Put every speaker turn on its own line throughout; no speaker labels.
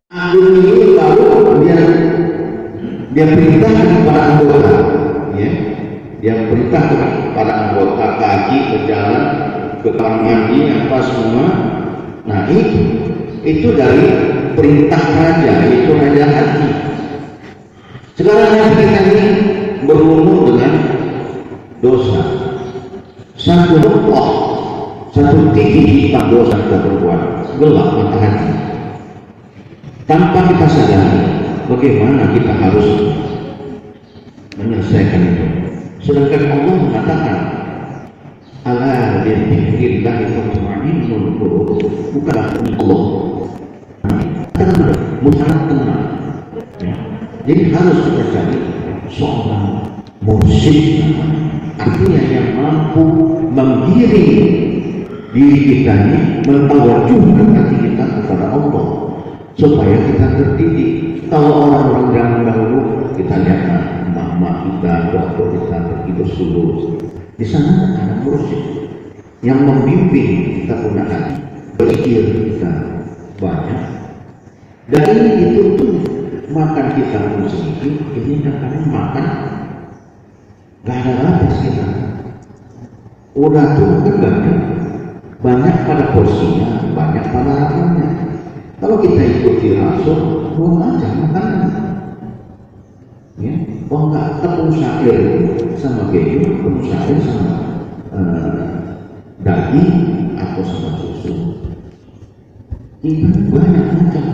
Agung ini lalu dia perintahkan kepada anggota, ya, dia perintahkan kepada anggota kaki berjalan ke kamar mandi apa semua. Nah itu dari perintah raja, itu raja hati. Sekarang kita ini berumur dengan dosa, satu lepas, satu titik hitam dosa kita berbuat, gelap mata hati. Tanpa kita sadari bagaimana kita harus menyelesaikan itu. Sedangkan Allah mengatakan, ala bidzikrillah tatma'innul qulub, bukanlah Allah. Tenang, mutlak tenang. Ya. Jadi harus kita cari seorang mursyid, artinya yang mampu menggiring diri kita ini, mentawajuhkan hati kita kepada Allah, supaya kita terdidik. Kalau orang-orang zaman dahulu kita lihat emak-emak kita waktu kita pergi bersulut, di sana ada mursyid yang membimbing kita punya hati, berpikir kita banyak. Dan ini dituntut makan kita pun sedikit, ini kadang-kadang makan gak ada habis kita. Udah tuh kan banyak pada porsinya, banyak pada harganya. Kalau kita ikuti Rasul, buang aja makanan. Ya, kalau nggak tepung syair sama keju, tepung syair sama daging atau sama susu. Ini banyak macam.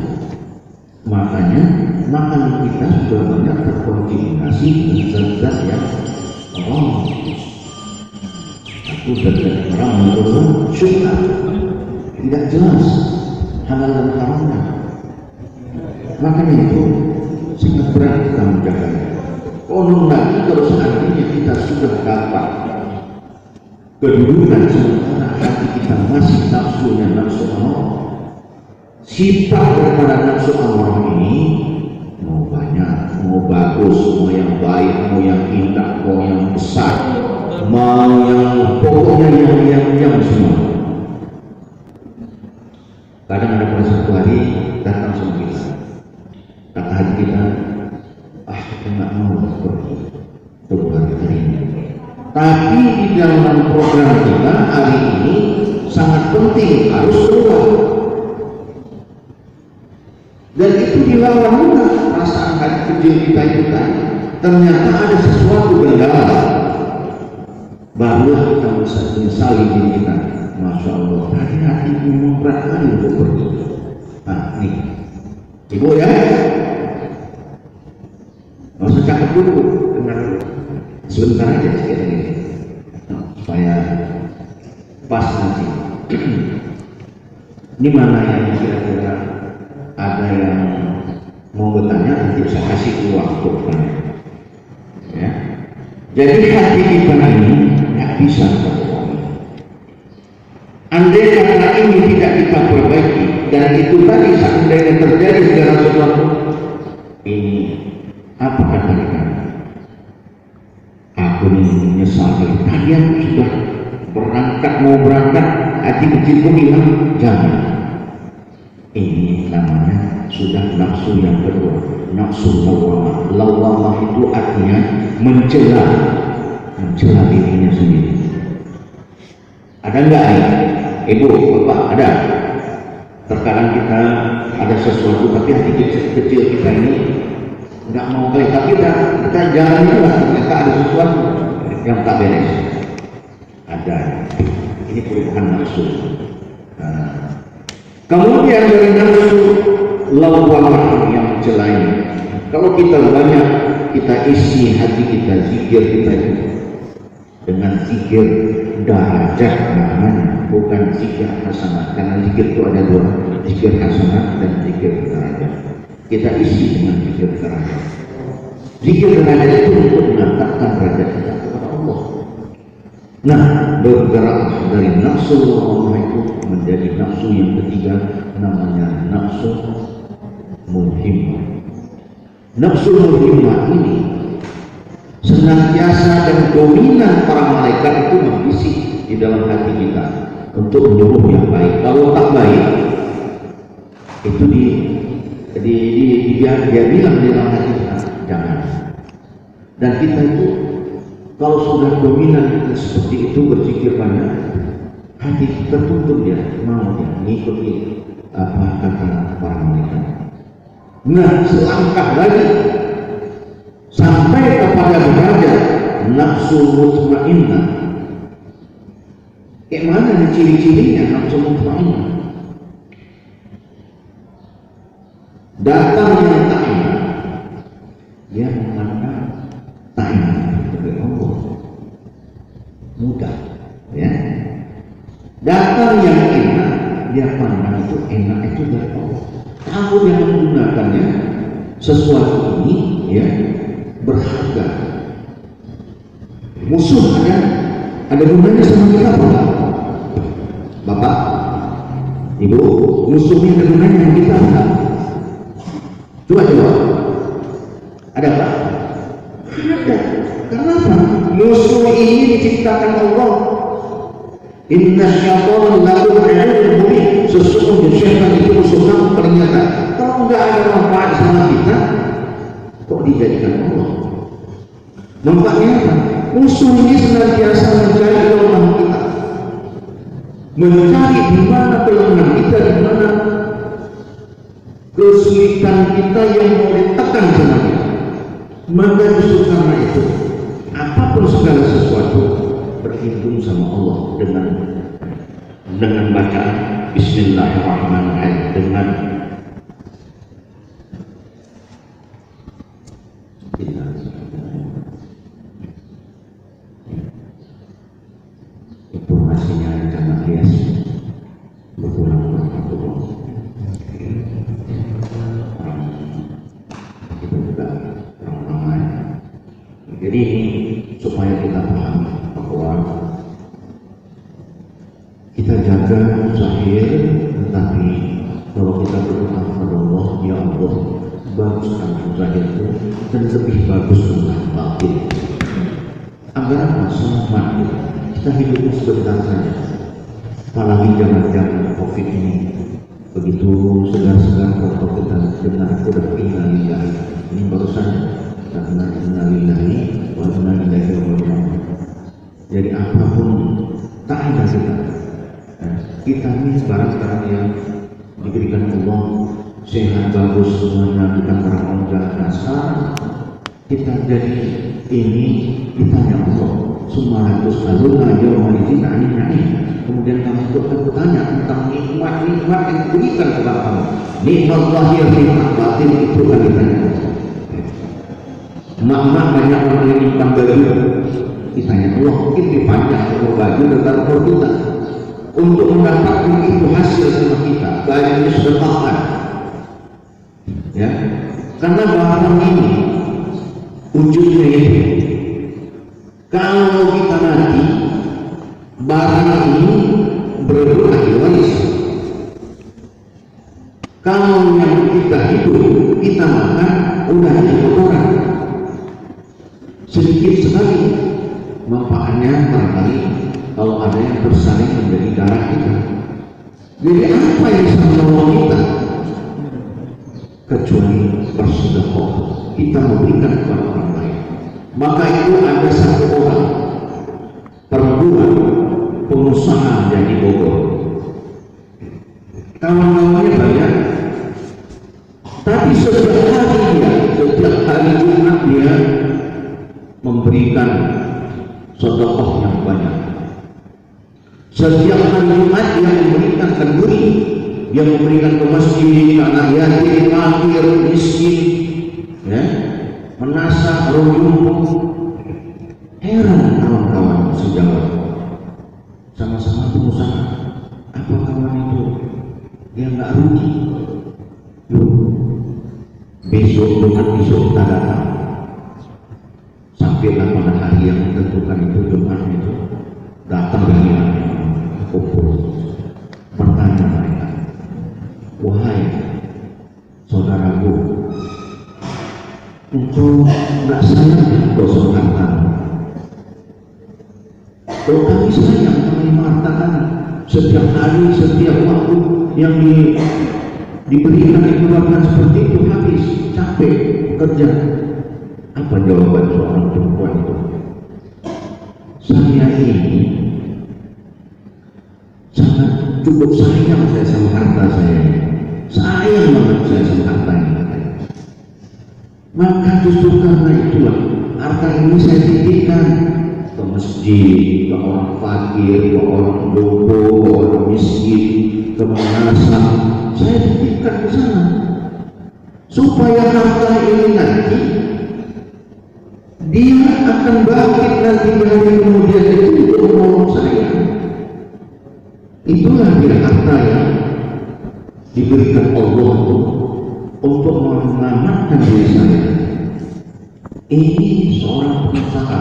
Makanya makanan kita sudah banyak terkontaminasi dengan zat-zat yang haram. Aku dari orang menurut syubhat, tidak jelas halal dan haramnya. Makanya itu sangat berat kita menjaganya. Konon lagi kalau seandainya kita sudah dapat kedudukan sementara hati kita masih nafsunya nafsu Allah, sifat daripada nafsu Allah ini mau banyak, mau bagus, mau yang baik, mau yang indah, mau yang besar, mau yang pokoknya yang semua. Kadang ada pada satu hari datang sama kita, kata hati kita, kita nggak mau pergi hari ini. Tapi di dalam program kita hari ini sangat penting harus keluar. Dan itu dilawan mudah perasaan hati kecil kita itu tadi. Ternyata ada sesuatu kendala. Barulah kita bisa menyesali diri kita. Masya Allah, hati-hati memang berat kali untuk pergi. Nah, nih, ibu ya, nggak usah cakap dulu, dengar dulu. Sebentar aja sedikit ini, supaya pas nanti. Ini mana yang kira-kira ada yang mau bertanya, nanti saya kasih waktu bertanya. Ya. Jadi hati kita ini nggak bisa terperbaiki. Andai kata ini tidak kita perbaiki, dan itu tadi seandainya terjadi segala sesuatu, ini apa kata kita? Aku ini menyesal. Tadi aku sudah berangkat, mau berangkat, hati kecilku bilang jangan. Ini namanya sudah nafsu yang kedua, nafsu lawamah. Lawamah itu artinya mencela dirinya sendiri. Ada enggak ya? Ibu, bapak, ada? Terkadang kita ada sesuatu tapi hati kecil kita ini enggak mau baik, tapi kita jalannya lah, ternyata ada sesuatu yang tak beres. Ada. Ini perubahan nafsu. Kemudian dari nafsu lawamah yang mencela. Kalau kita banyak, kita isi hati kita, zikir kita dengan zikir darajat namanya, bukan zikir hasanah. Karena zikir itu ada dua, zikir hasanah dan zikir darajat. Kita isi dengan zikir darajat. Zikir darajat itu untuk mengangkatkan derajat kita kepada Allah. Nah, bergerak dari nafsu lawamah itu menjadi nafsu yang ketiga, namanya nafsu mulhimah. Nafsu mulhimah ini senantiasa dan dominan para malaikat itu membisik di dalam hati kita untuk menyuruh yang baik. Kalau tak baik, itu dia bilang di dalam hati kita, jangan. Dan kita itu kalau sudah dominan seperti itu, berzikir banyak, hati kita tuntut dia, mau dia mengikuti apa kata para mereka. Nah, selangkah lagi sampai kepada derajat nafsu mutmainnah. Kayak mana nih ciri-cirinya nafsu mutmainnah? Datang yang ta'inah, dia mengatakan ta'inah dari Allah, mudah, ya. Datang yang enak, dia pandang itu enak itu dari Allah. Kalau dia menggunakannya sesuatu ini, ya, berharga. Musuh ada gunanya sama kita, Pak. Bapak, Ibu, musuhnya ada gunanya sama kita, Pak. Coba. Ada apa? Ada. Kenapa? Musuh ini diciptakan Allah. Inna syaitan lakum aduwwun mubin. Sesungguhnya syaitan itu musuh kamu ternyata. Kalau enggak ada manfaat sama kita, kok dijadikan Allah? Manfaatnya apa? Musuh ini senantiasa mencari kelemahan kita, mencari di mana kelemahan kita, di mana kesulitan kita yang mau ditekan sama kita. Maka justru karena itu, apapun segala sesuatu berhitung sama Allah dengan bacaan Bismillahirrahmanirrahim, dengan informasinya jangan hias berkurang kita juga ramai. Jadi supaya kita paham bahwa kita jaga zahir, tetapi kalau kita berdoa kepada Allah, ya Allah, baguskan zahir itu dan lebih bagus tentang batin. Agar apa? Selamat. Kita hidupnya sebentar saja. Apalagi zaman-zaman COVID ini, begitu segar-segar kalau kita dengar udah innalillahi. Ini baru saja karena innalillahi wa inna ilaihi raji'un. Jadi apapun tak ada kita ini sekarang yang diberikan Allah sehat bagus semuanya, kita berangkat dasar, kita jadi ini ditanya Allah Subhanallatus aluna yawma idzin 'anil na'im. Kemudian kamu itu akan bertanya tentang nikmat-nikmat yang diberikan kepada kamu. Nikmat zahir, nikmat batin itu akan ditanya. Mak-mak banyak orang yang nyimpan baju, ditanya Allah, mungkin dipanjang umur baju dengan umur kita untuk mendapatkan itu hasil sama kita. Bajunya sudah makan, ya, karena barang ini ujungnya itu, kalau kita nanti barang ini berebut ahli waris. Kalau yang kita hidup, kita makan, udah hanya kotoran. Sedikit sekali manfaatnya barangkali kalau ada yang bersaling menjadi darah kita. Jadi apa yang bisa menolong kita? Kecuali bersedekah, kita memberikan kepada orang lain. Maka itu ada satu orang perempuan pengusaha dari Bogor, kawan-kawannya banyak, tapi setiap hari Jumat dia memberikan sedekah yang banyak. Setiap hari Jumat dia memberikan kenduri, dia memberikan ke masjid, anak yatim, fakir, miskin, ya, menasah, roh. Heran kawan-kawan sejawat, sama-sama pengusaha, apa kawan itu dia nggak rugi? Loh, besok kita datang sampai pada hari yang ditentukan itu, Jumat itu datang dari kumpul, bertanya mereka, wahai saudaraku, engkau nggak sayang gosongan kamu? Kalau kami sayang menerima harta kami setiap hari, setiap waktu yang diberikan keluarga seperti itu, habis capek bekerja. Apa jawaban seorang perempuan itu? Saya ini sangat cukup sayang saya sama harta saya, sayang banget saya sama harta ini. Maka justru karena itulah harta ini saya titipkan ke masjid, ke orang fakir, ke orang lumpuh, ke orang miskin, ke mengasah. Saya titipkan ke sana supaya harta ini nanti dia akan bangkit nanti dari kemudian itu untuk menolong saya. Itulah dia harta yang diberikan Allah untuk menyelamatkan diri saya. Ini seorang pengusaha